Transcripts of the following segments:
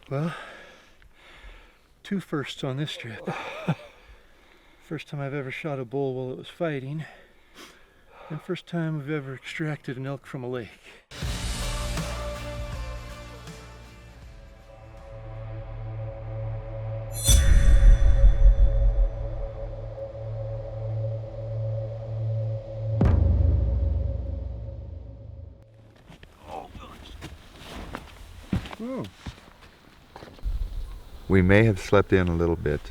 Well, two firsts on this trip. First time I've ever shot a bull while it was fighting, and first time we've ever extracted an elk from a lake. We may have slept in a little bit.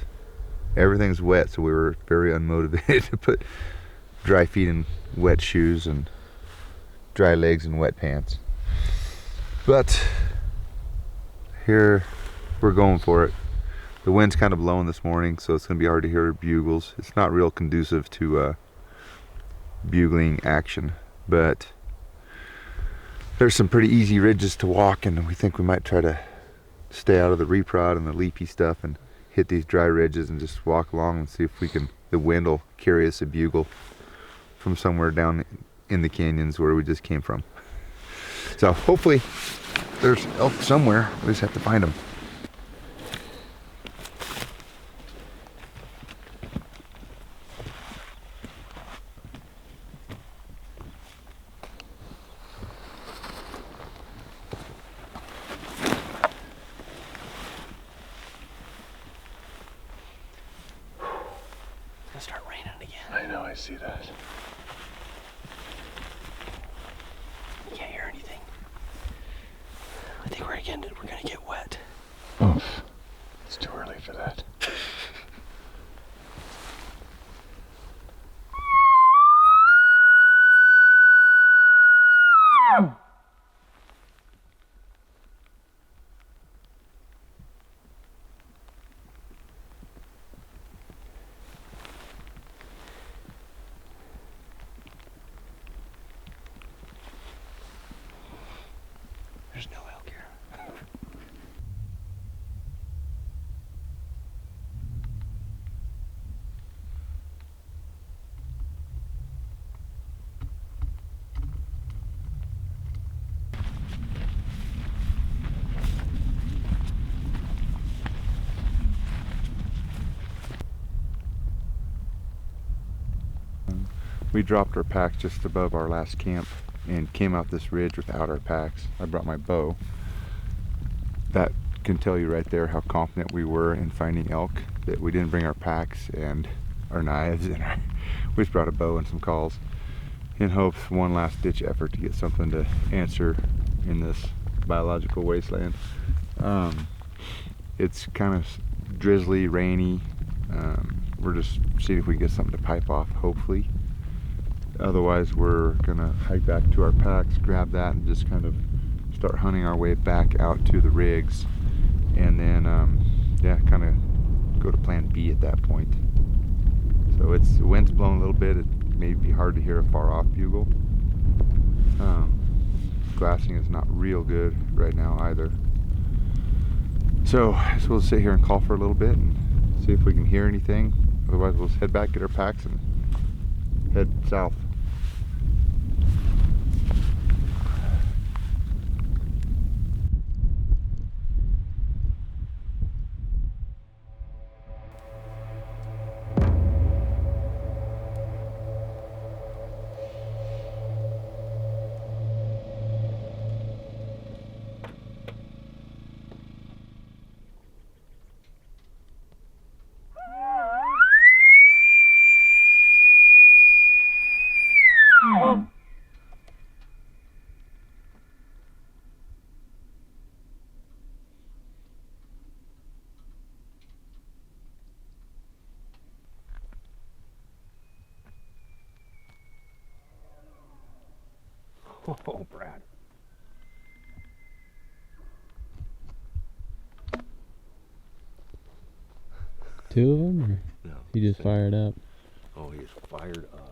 Everything's wet, so we were very unmotivated to put dry feet in wet shoes and dry legs in wet pants. But here we're going for it. The wind's kind of blowing this morning, so it's going to be hard to hear bugles. It's not real conducive to bugling action, but there's some pretty easy ridges to walk, and we think we might try to stay out of the reprod and the leafy stuff and hit these dry ridges and just walk along and see if we can, the wind will carry us a bugle from somewhere down in the canyons where we just came from. So hopefully there's elk somewhere. We just have to find them. Start raining again. I know, I see that. You can't hear anything. I think we're gonna get wet. Oof. It's too early for that. There's no elk here. We dropped our packs just above our last camp and came out this ridge without our packs. I brought my bow. That can tell you right there how confident we were in finding elk, that we didn't bring our packs and our knives, and we just brought a bow and some calls in hopes, one last ditch effort to get something to answer in this biological wasteland. It's kind of drizzly, rainy. We're just seeing if we can get something to pipe off, hopefully. Otherwise, we're gonna hike back to our packs, grab that, and just kind of start hunting our way back out to the rigs, and then yeah, kind of go to plan B at that point. So the wind's blowing a little bit. It may be hard to hear a far off bugle. Glassing is not real good right now either. So I guess we'll sit here and call for a little bit and see if we can hear anything. Otherwise, we'll just head back, get our packs, and head south. Oh, Brad. Two of them? Or No. he just fired up? Oh, he's fired up.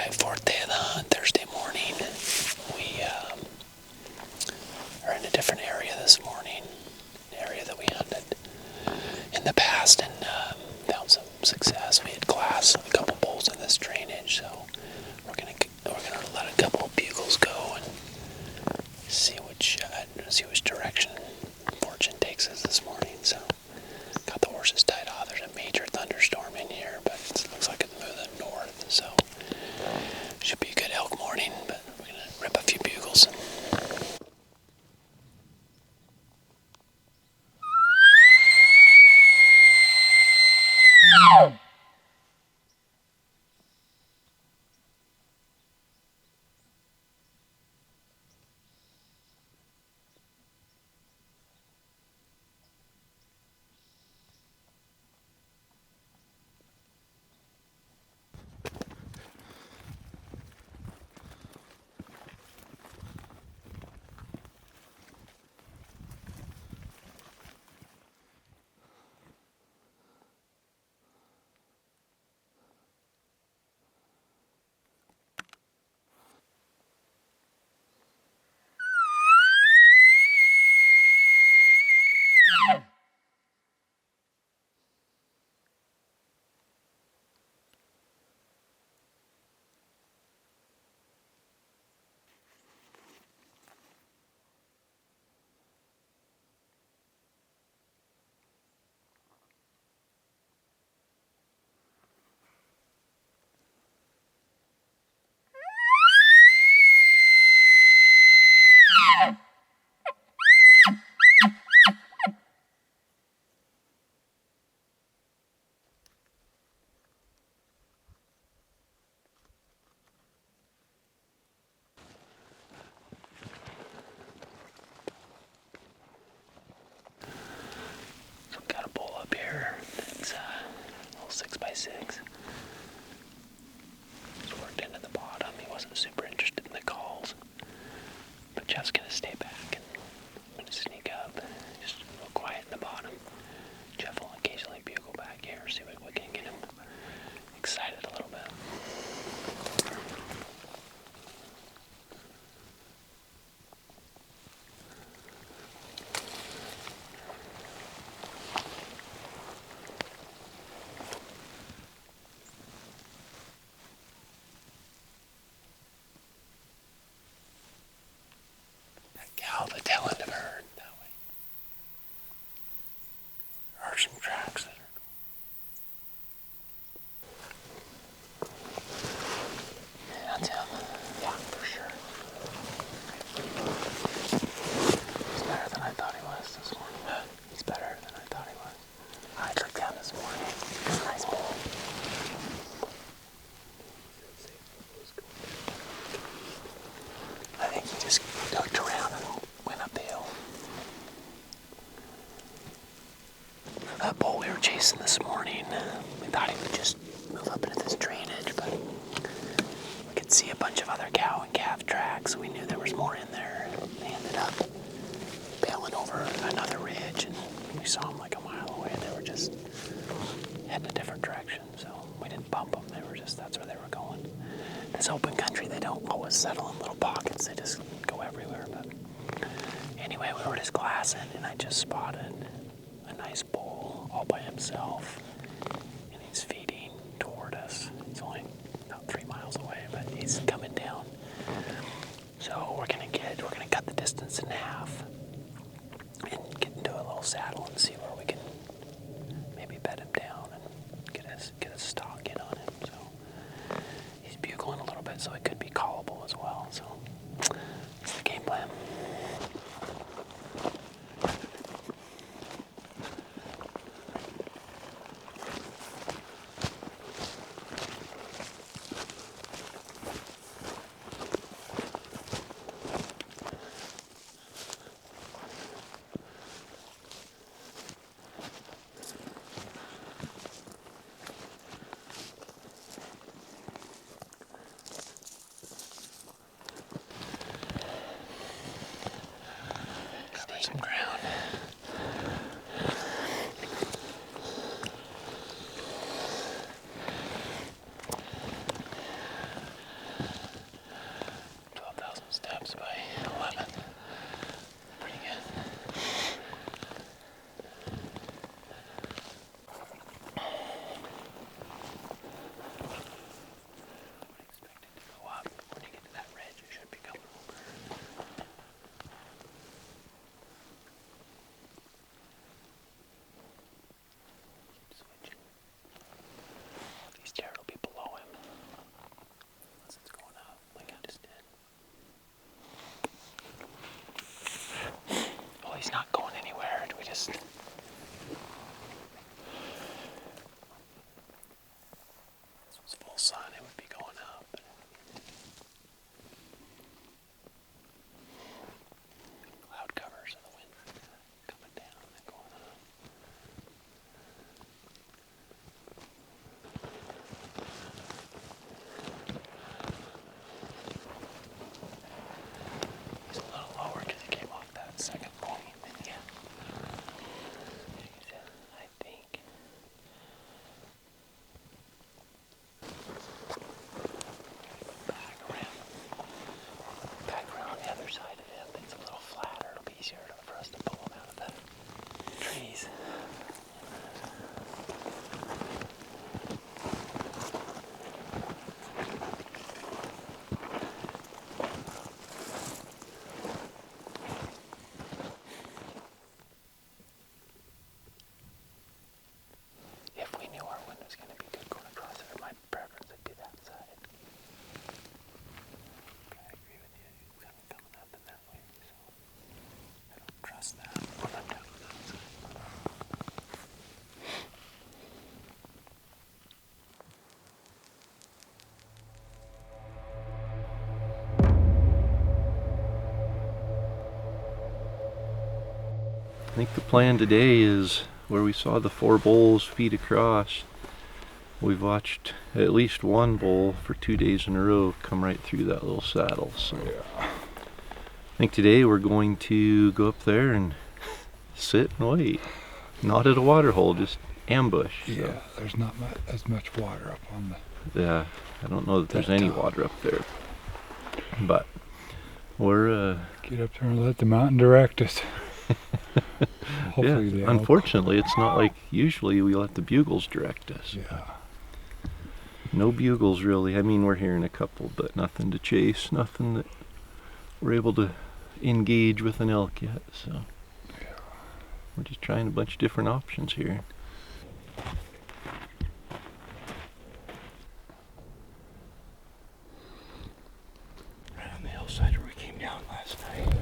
right, fourth day of the hunt, Thursday morning. We are in a different area this morning, an area that we hunted in the past, and found some success. We had glassed a couple bulls in this drainage, so we're gonna let a couple of bugles go and see which direction fortune takes us this morning. So got the horses tied off. There's a major thunderstorm in here, but it looks like it's moving north, so should be a good elk morning. But we're gonna rip a few bugles. So we've got a bull up here. It's a little 6x6. Just worked into the bottom. He wasn't super interested in the calls. But Jeff's gonna stay back and I'm gonna sneak up. Just real quiet in the bottom. Jeff will occasionally bugle back here, see what we can get him excited a little bit. Gal, the tail end of a herd that way. There are some tracks that are cool. Yeah, that's him. Yeah, for sure. He's better than I thought he was this morning. He's better than I thought he was. I took down this morning. It's a nice bull. I think he just hooked around and went up the hill. That bull we were chasing this morning, we thought he would just move up into this drainage, but we could see a bunch of other cow and calf tracks, so we knew there was more in there. They ended up bailing over another ridge, and we saw them like a mile away. They were just heading a different direction, so we didn't bump them. That's where they were going. This open country, they don't always settle in little pockets. They just go everywhere. But anyway, we were just glassing, and I just spotted a nice bull all by himself, and he's feeding toward us. It's only about 3 miles away, but he's coming down. So we're gonna cut the distance in half and get into a little saddle and see where we can maybe bed him down and get his stock in on him. So he's bugling a little bit, so it could be callable as well. So that's the game plan. past that. On the top of that side. I think the plan today is where we saw the 4 bulls feed across. We've watched at least one bull for 2 days in a row come right through that little saddle. So I think today we're going to go up there and sit and wait. Not at a water hole, just ambush. So. Yeah, there's not as much water up on the... Yeah, I don't know that there's any water up there. But we're Get up there and let the mountain direct us. Hopefully yeah, unfortunately it's not like usually we let the bugles direct us. Yeah. No bugles really. I mean, we're hearing a couple, but nothing to chase, nothing that we're able to engage with an elk yet. So we're just trying a bunch of different options here. Right on the hillside where we came down last night.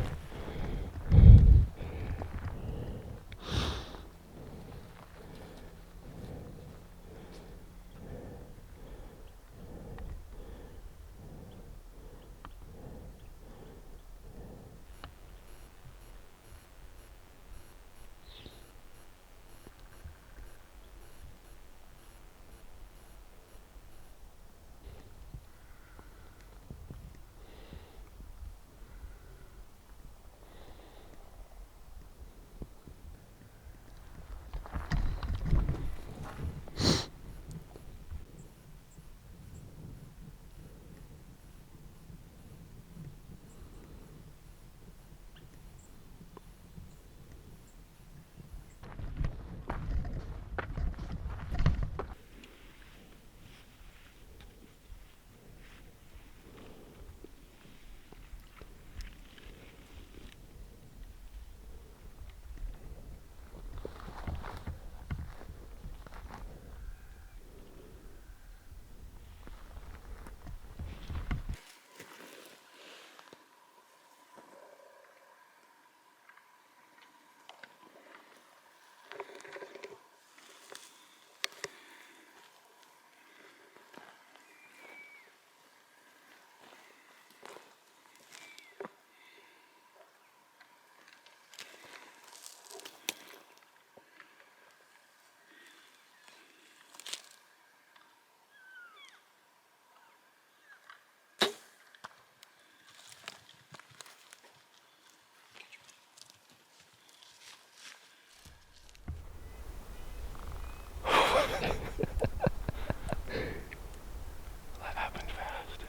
That happened fast.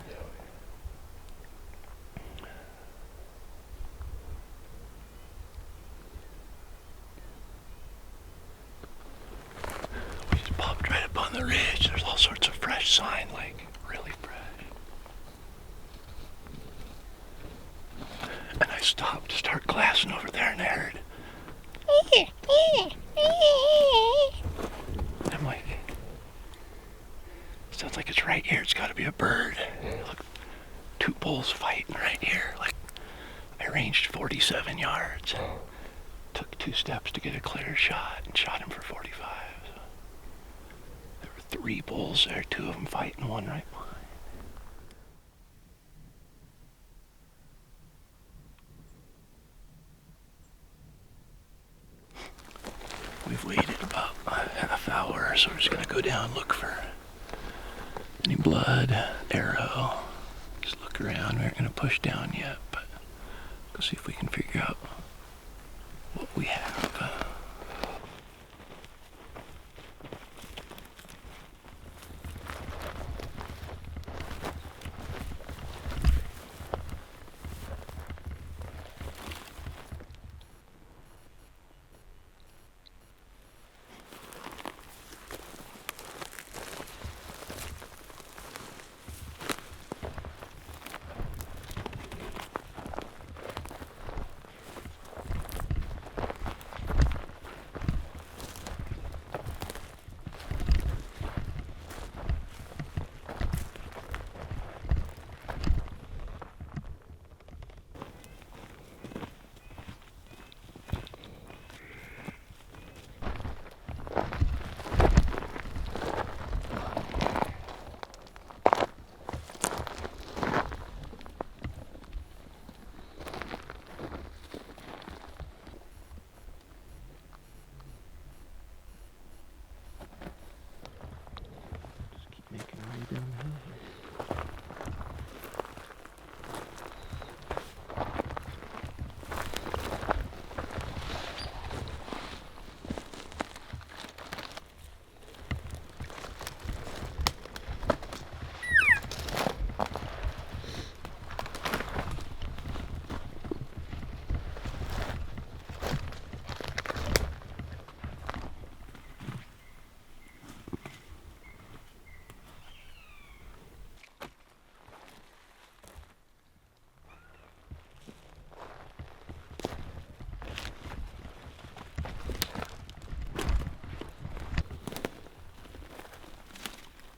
We just popped right up on the ridge. There's all sorts of fresh sign, like really fresh. And I stopped to start glassing over there and I heard. I'm like, sounds like it's right here. It's got to be a bird. Look, 2 bulls fighting right here. Like, I ranged 47 yards. Took 2 steps to get a clear shot and shot him for 45. So there were 3 bulls there, 2 of them fighting, 1 right behind. We've waited about a half hour, so we're just gonna go down, look for any blood, arrow. Just look around. We aren't gonna push down yet, but go see if we can figure out what we have.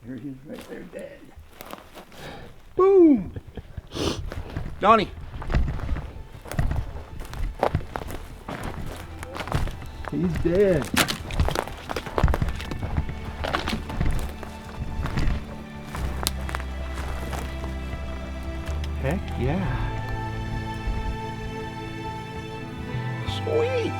There he is right there, dead. Boom! Donnie. He's dead. Heck yeah. Sweet.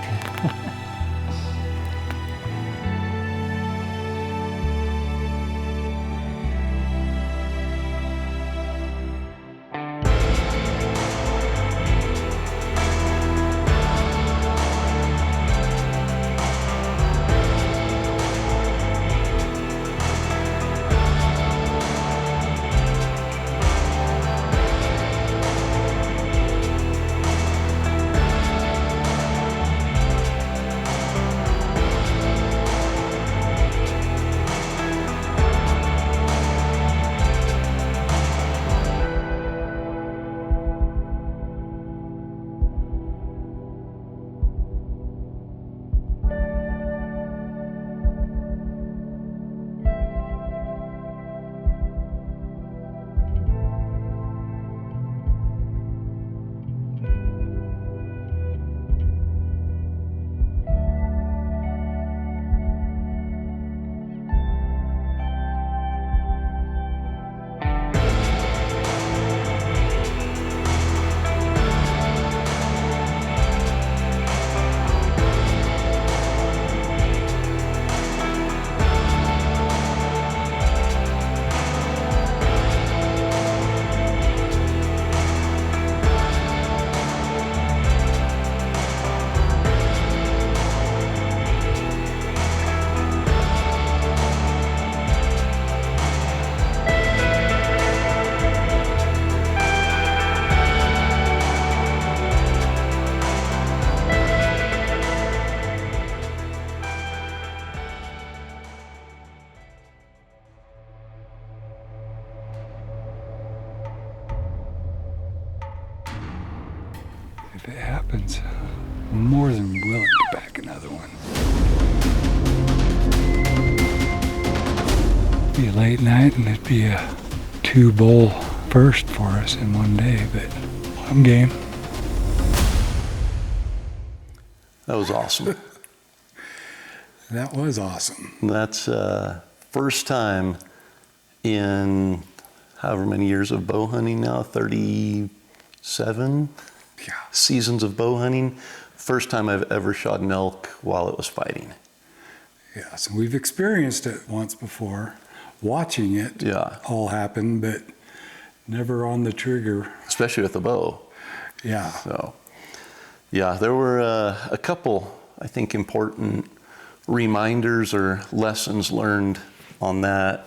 If it happens, I'm more than willing to back another one. It'd be a late night and it'd be a 2-bull first for us in one day, but I'm game. That was awesome. That was awesome. That's first time in however many years of bow hunting now, 37 Yeah. seasons of bow hunting. First time I've ever shot an elk while it was fighting. Yeah, so we've experienced it once before, watching it Yeah. all happen, but never on the trigger. Especially with the bow. Yeah. So, yeah, there were a couple, I think, important reminders or lessons learned on that.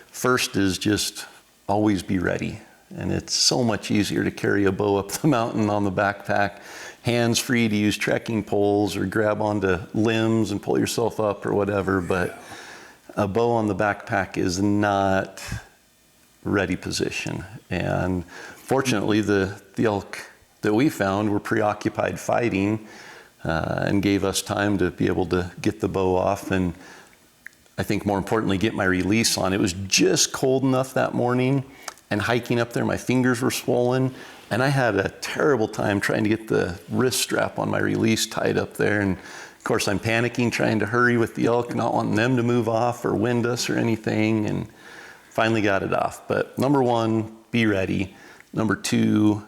First is just always be ready. And it's so much easier to carry a bow up the mountain on the backpack, hands free to use trekking poles or grab onto limbs and pull yourself up or whatever. But a bow on the backpack is not ready position. And fortunately, the elk that we found were preoccupied fighting and gave us time to be able to get the bow off and I think more importantly, get my release on. It was just cold enough that morning and hiking up there, my fingers were swollen and I had a terrible time trying to get the wrist strap on my release tied up there. And of course I'm panicking, trying to hurry with the elk, not wanting them to move off or wind us or anything, and finally got it off. But number one, be ready. Number two,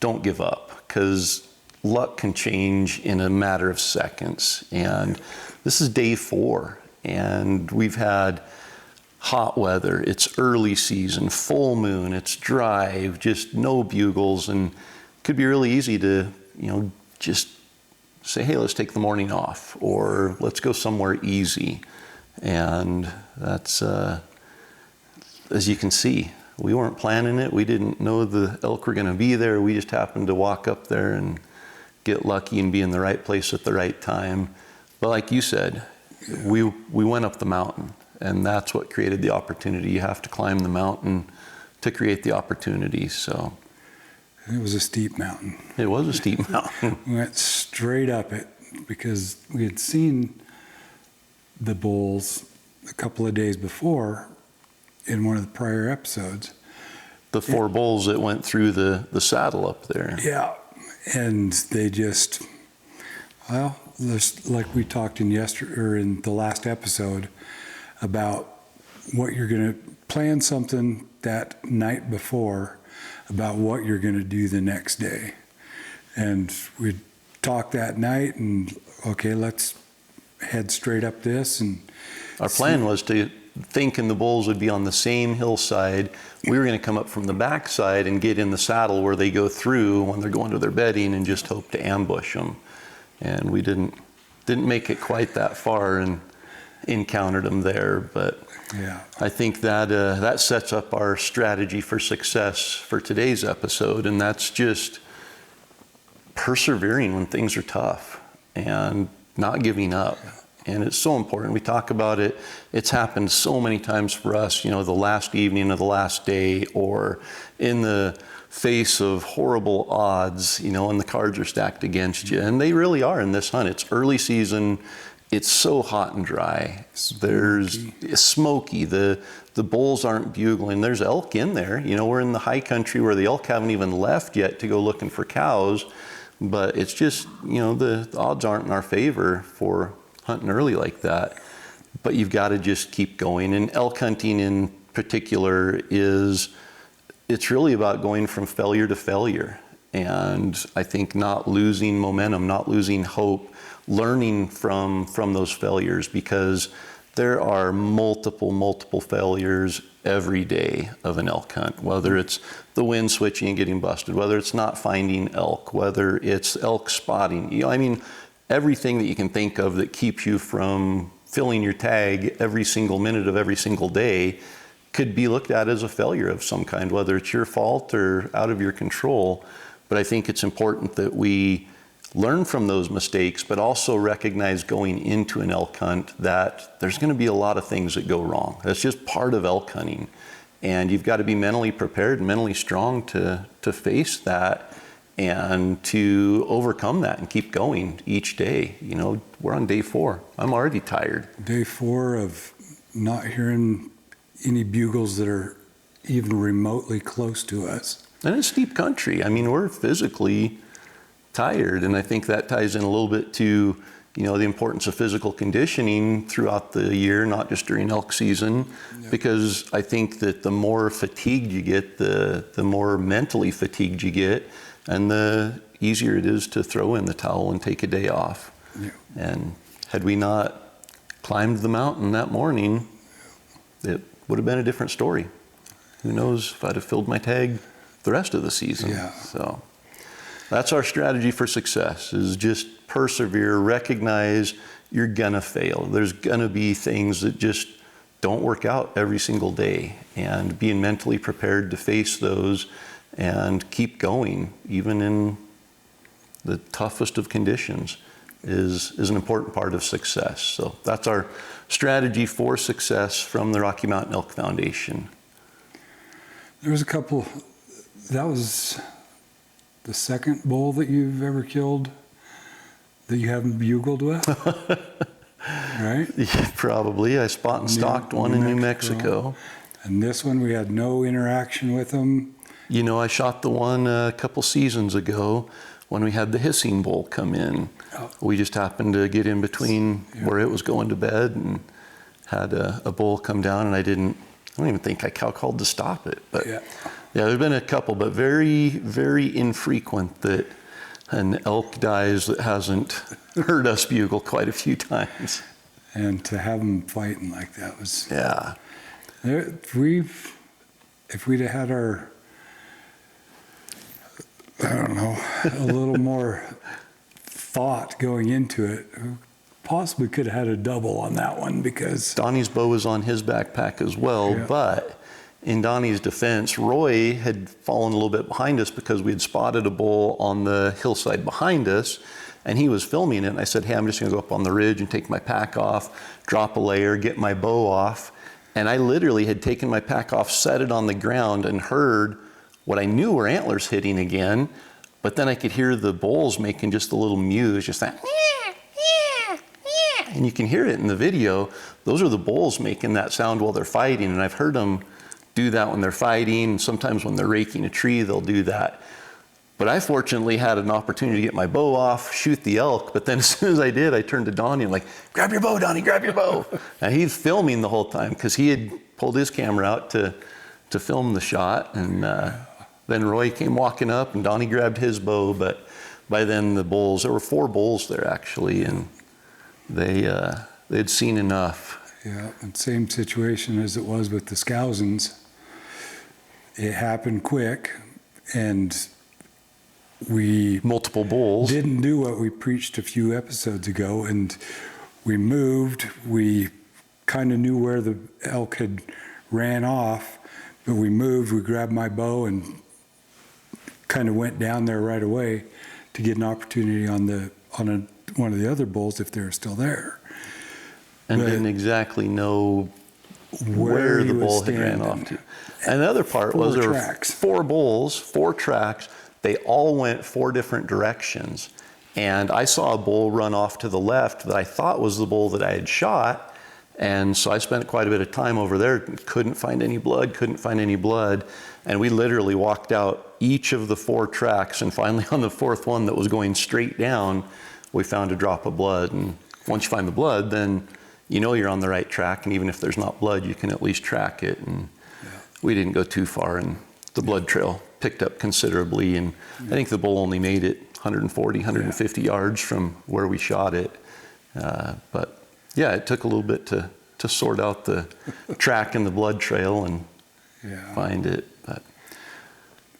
don't give up, because luck can change in a matter of seconds. And this is day 4, and we've had hot weather, it's early season, full moon, it's dry, just no bugles, and it could be really easy to, just say, hey, let's take the morning off, or let's go somewhere easy. And that's, as you can see, we weren't planning it. We didn't know the elk were gonna be there. We just happened to walk up there and get lucky and be in the right place at the right time. But like you said, we went up the mountain, and that's what created the opportunity. You have to climb the mountain to create the opportunity. So It was a steep mountain. it was a steep mountain. We went straight up it because we had seen the bulls a couple of days before in one of the prior episodes. The 4 bulls that went through the saddle up there. Yeah, and they just, well, just like we talked in the last episode about what you're going to plan something that night before about what you're going to do the next day. And we talked that night and, okay, let's head straight up this. And Our plan was to thinking the bulls would be on the same hillside. We were going to come up from the backside and get in the saddle where they go through when they're going to their bedding and just hope to ambush them. And we didn't make it quite that far and encountered them there. But yeah, I think that that sets up our strategy for success for today's episode, and that's just persevering when things are tough and not giving up. And it's so important. We talk about it. It's happened so many times for us, the last evening of the last day, or in the face of horrible odds, and the cards are stacked against you. And they really are in this hunt. It's early season. It's so hot and dry. There's smoky. The bulls aren't bugling. There's elk in there. We're in the high country where the elk haven't even left yet to go looking for cows. But it's just, the odds aren't in our favor for hunting early like that. But you've got to just keep going. And elk hunting in particular it's really about going from failure to failure. And I think not losing momentum, not losing hope, learning from those failures, because there are multiple failures every day of an elk hunt, whether it's the wind switching and getting busted, whether it's not finding elk, whether it's elk spotting. Everything that you can think of that keeps you from filling your tag every single minute of every single day could be looked at as a failure of some kind, whether it's your fault or out of your control. But I think it's important that we learn from those mistakes, but also recognize going into an elk hunt that there's going to be a lot of things that go wrong. That's just part of elk hunting. And you've got to be mentally prepared and mentally strong to face that and to overcome that and keep going each day. We're on day 4. I'm already tired. Day 4 of not hearing any bugles that are even remotely close to us. And it's steep country. We're physically tired, and I think that ties in a little bit to the importance of physical conditioning throughout the year, not just during elk season. Yep. Because I think that the more fatigued you get, the more mentally fatigued you get, and the easier it is to throw in the towel and take a day off. Yep. And had we not climbed the mountain that morning, it would have been a different story. Who knows if I'd have filled my tag the rest of the season. Yeah. So that's our strategy for success, is just persevere, recognize you're gonna fail. There's gonna be things that just don't work out every single day, and being mentally prepared to face those and keep going, even in the toughest of conditions, is an important part of success. So that's our strategy for success from the Rocky Mountain Elk Foundation. There was a couple, that was the second bull that you've ever killed that you haven't bugled with, right? Yeah, probably. I spot and stalked one in New Mexico. And this one, we had no interaction with him. I shot the one a couple seasons ago when we had the hissing bull come in. Oh. We just happened to get in between where it was going to bed and had a bull come down, and I don't even think I called to stop it. But yeah, there've been a couple, but very, very infrequent that an elk dies that hasn't heard us bugle quite a few times. And to have them fighting like that was... Yeah. If we'd have had our, I don't know, a little more thought going into it, we possibly could have had a double on that one, because... Donnie's bow was on his backpack as well, but in Donnie's defense, Roy had fallen a little bit behind us because we had spotted a bull on the hillside behind us, and he was filming it. And I said, hey, I'm just gonna go up on the ridge and take my pack off, drop a layer, get my bow off. And I literally had taken my pack off, set it on the ground, and heard what I knew were antlers hitting again, but then I could hear the bulls making just a little mew, just that, And you can hear it in the video. Those are the bulls making that sound while they're fighting. And I've heard them do that when they're fighting. Sometimes when they're raking a tree, they'll do that. But I fortunately had an opportunity to get my bow off, shoot the elk. But then as soon as I did, I turned to Donnie and like, grab your bow, Donnie, grab your bow. And he's filming the whole time because he had pulled his camera out to film the shot. And then Roy came walking up and Donnie grabbed his bow. But by then the bulls, there were 4 bulls there actually, and they'd seen enough. Yeah, and same situation as it was with the SKOUSENs. It happened quick, and we Multiple bulls. didn't do what we preached a few episodes ago, and we moved. We kind of knew where the elk had ran off, but we moved. We grabbed my bow and kind of went down there right away to get an opportunity on one of the other bulls if they were still there. And But didn't exactly know where where he the was bull had ran off standing. to. And the other part was 4 there tracks. were 4 bulls, 4 tracks. They all went 4 different directions. And I saw a bull run off to the left that I thought was the bull that I had shot. And so I spent quite a bit of time over there, couldn't find any blood. And we literally walked out each of the 4 tracks. And finally on the 4th one that was going straight down, we found a drop of blood. And once you find the blood, then you know you're on the right track. And even if there's not blood, you can at least track it. And we didn't go too far, and the blood trail picked up considerably. And I think the bull only made it 140, 150 yards from where we shot it. But yeah, it took a little bit to sort out the track and the blood trail and find it. But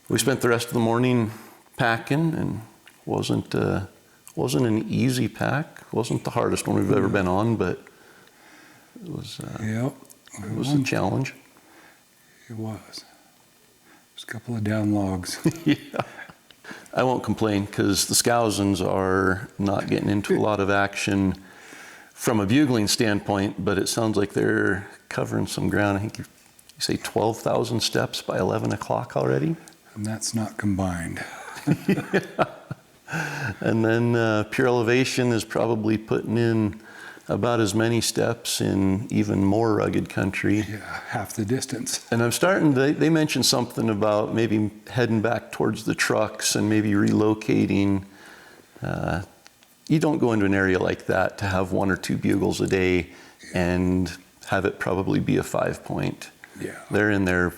we spent the rest of the morning packing, and wasn't an easy pack. Wasn't the hardest one we've ever been on, but it was it was a challenge. It was. There's a couple of down logs. Yeah. I won't complain because the SKOUSENs are not getting into a lot of action from a bugling standpoint, but it sounds like they're covering some ground. I think you say 12,000 steps by 11 o'clock already. And that's not combined. And then Pure Elevation is probably putting in about as many steps in even more rugged country. Yeah, half the distance. And I'm starting, they mentioned something about maybe heading back towards the trucks and maybe relocating. You don't go into an area like that to have 1 or 2 bugles a day and have it probably be a 5-point. Yeah. They're in there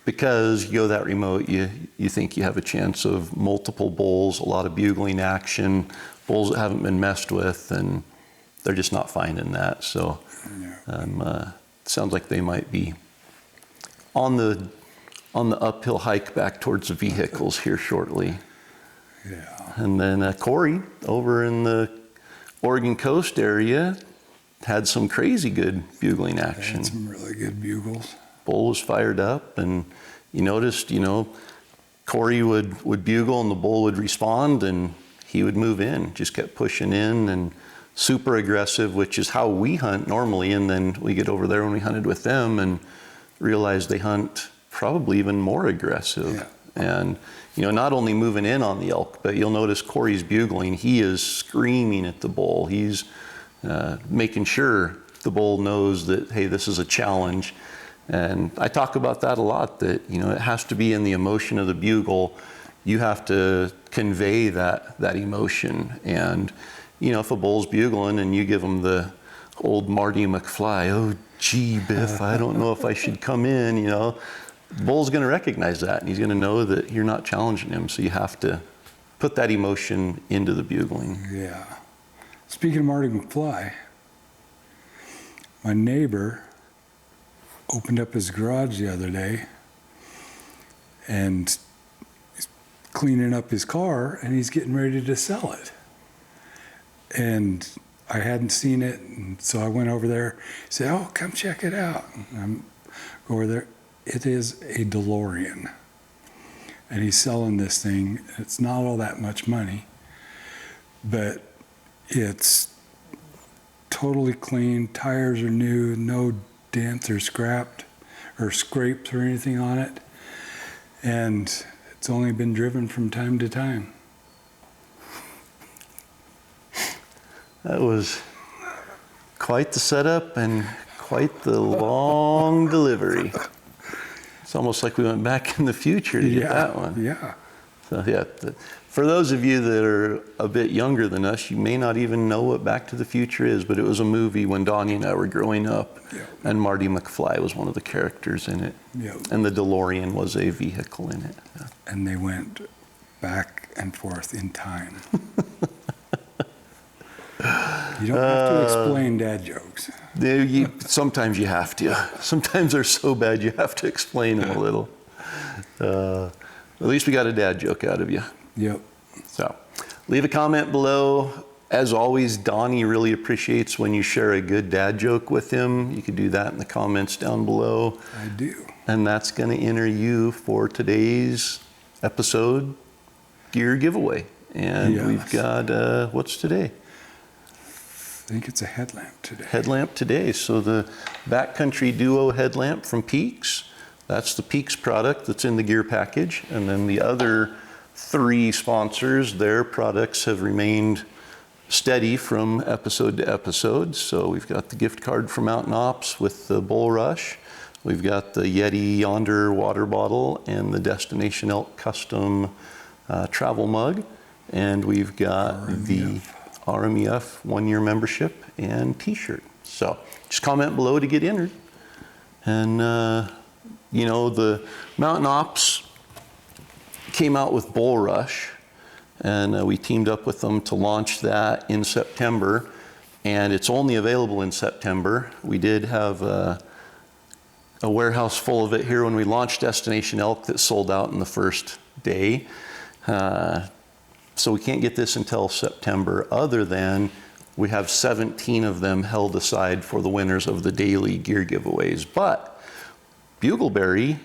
because you go that remote, you think you have a chance of multiple bulls, a lot of bugling action, bulls that haven't been messed with, and they're just not finding that. So sounds like they might be on the uphill hike back towards the vehicles here shortly. Yeah. And then Cory over in the Oregon coast area had some crazy good bugling action. Had some really good bugles. Bull was fired up, and you noticed, Cory would bugle and the bull would respond and he would move in, just kept pushing in and super aggressive, which is how we hunt normally. And then we get over there when we hunted with them and realize they hunt probably even more aggressive. Yeah. And, not only moving in on the elk, but you'll notice Cory's bugling, he is screaming at the bull. He's making sure the bull knows that, hey, this is a challenge. And I talk about that a lot, that, it has to be in the emotion of the bugle. You have to convey that emotion. And, if a bull's bugling and you give him the old Marty McFly, oh, gee, Biff, I don't know if I should come in, the bull's going to recognize that, and he's going to know that you're not challenging him. So you have to put that emotion into the bugling. Yeah. Speaking of Marty McFly, my neighbor opened up his garage the other day and he's cleaning up his car and he's getting ready to sell it. And I hadn't seen it, and so I went over there. He said, "Oh, come check it out." And I go over there. It is a DeLorean. And he's selling this thing. It's not all that much money, but it's totally clean. Tires are new, no dents or scrapes or anything on it. And it's only been driven from time to time. That was Quite the setup and quite the long delivery. It's almost like we went back in the future to get that one. Yeah. So yeah, for those of you that are a bit younger than us, you may not even know what Back to the Future is, but it was a movie when Donnie and I were growing up, and Marty McFly was one of the characters in it, and the DeLorean was a vehicle in it. Yeah. And they went back and forth in time. You don't have to explain dad jokes. Sometimes you have to. Sometimes they're so bad you have to explain them a little. At least we got a dad joke out of you. Yep. So leave a comment below. As always, Donnie really appreciates when you share a good dad joke with him. You can do that in the comments down below. I do. And that's going to enter you for today's episode gear giveaway. And we've got, what's today? I think it's a headlamp today. Headlamp today. So the Backcountry Duo headlamp from Peaks. That's the Peaks product that's in the gear package. And then the other 3 sponsors, their products have remained steady from episode to episode. So we've got the gift card from Mountain Ops with the Bull Rush. We've got the Yeti Yonder water bottle and the Destination Elk custom travel mug. And we've got the RMEF 1-year membership and t-shirt. So just comment below to get entered. And you know, the Mountain Ops came out with Bull Rush, and we teamed up with them to launch that in September, and it's only available in September. We did have a warehouse full of it here when we launched Destination Elk that sold out in the first day. So we can't get this until September, other than we have 17 of them held aside for the winners of the daily gear giveaways. But Bugleberry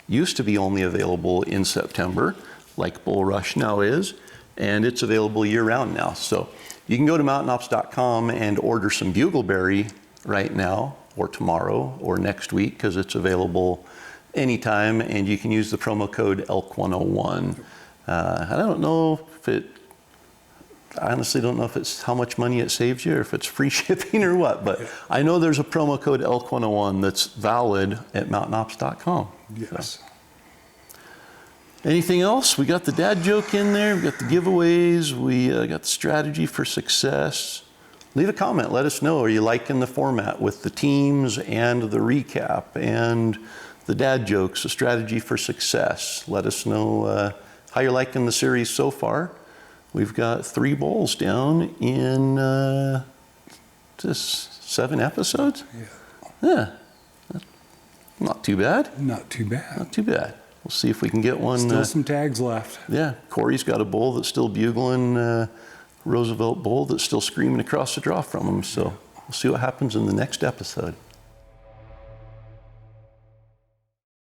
used to be only available in September, like Bull Rush now is, and it's available year-round now. So you can go to mountainops.com and order some Bugleberry right now, or tomorrow, or next week, because it's available anytime, and you can use the promo code ELK101. I don't know if I honestly don't know if it's how much money it saves you or if it's free shipping or what, but I know there's a promo code ELK101 that's valid at mountainops.com. Yes. So. Anything else? We got the dad joke in there. We got the giveaways. We got the strategy for success. Leave a comment. Let us know. Are you liking the format with the teams and the recap and the dad jokes, the strategy for success? Let us know how you're liking the series so far. We've got 3 bowls down in just 7 episodes. Yeah. Not too bad. Not too bad. Not too bad. We'll see if we can get one. Still some tags left. Yeah. Cory's got a bull that's still bugling, Roosevelt bull that's still screaming across the draw from him. So we'll see what happens in the next episode.